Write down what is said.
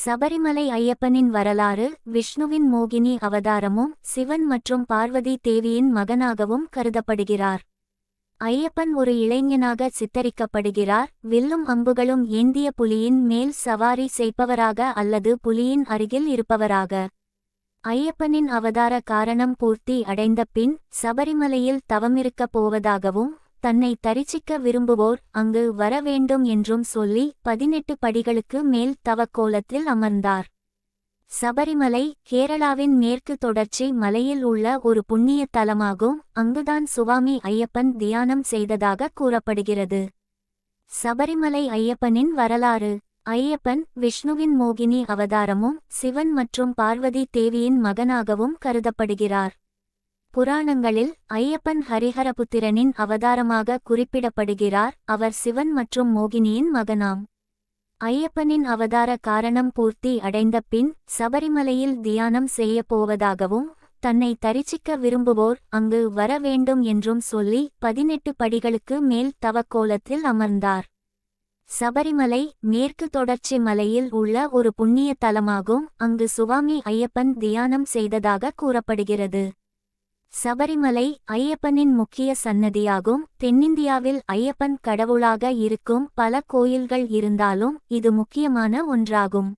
சபரிமலை ஐயப்பனின் வரலாறு விஷ்ணுவின் மோகினி அவதாரமும் சிவன் மற்றும் பார்வதி தேவியின் மகனாகவும் கருதப்படுகிறார். ஐயப்பன் ஒரு இளைஞனாக சித்தரிக்கப்படுகிறார், வில்லும் அம்புகளும் ஏந்திய புலியின் மேல் சவாரி செய்பவராக அல்லது புலியின் அருகில் இருப்பவராக. ஐயப்பனின் அவதார காரணம் பூர்த்தி அடைந்த பின் சபரிமலையில் தவமிருக்கப் போவதாகவும் தன்னை தரிசிக்க விரும்புவோர் அங்கு வர வேண்டும் என்றும் சொல்லி 18 படிகளுக்கு மேல் தவக்கோலத்தில் அமர்ந்தார். சபரிமலை கேரளாவின் மேற்கு தொடர்ச்சி மலையில் உள்ள ஒரு புண்ணிய தலமாகும். அங்குதான் சுவாமி ஐயப்பன் தியானம் செய்ததாக கூறப்படுகிறது. சபரிமலை ஐயப்பனின் வரலாறு. ஐயப்பன் விஷ்ணுவின் மோகினி அவதாரமும் சிவன் மற்றும் பார்வதி தேவியின் மகனாகவும் கருதப்படுகிறார். புராணங்களில் ஐயப்பன் ஹரிஹரபுத்திரனின் அவதாரமாக குறிப்பிடப்படுகிறார். அவர் சிவன் மற்றும் மோகினியின் மகனாம். ஐயப்பனின் அவதார காரணம் பூர்த்தி அடைந்த பின் சபரிமலையில் தியானம் செய்ய போவதாகவும் தன்னை தரிசிக்க விரும்புவோர் அங்கு வர வேண்டும் என்றும் சொல்லி 18 படிகளுக்கு மேல் தவக்கோலத்தில் அமர்ந்தார். சபரிமலை மேற்கு தொடர்ச்சி மலையில் உள்ள ஒரு புண்ணிய தலமாகும். அங்கு சுவாமி ஐயப்பன் தியானம் செய்ததாக கூறப்படுகிறது. சபரிமலை ஐயப்பனின் முக்கிய சன்னதியாகும். தென்னிந்தியாவில் ஐயப்பன் கடவுளாக இருக்கும் பல கோயில்கள் இருந்தாலும் இது முக்கியமான ஒன்றாகும்.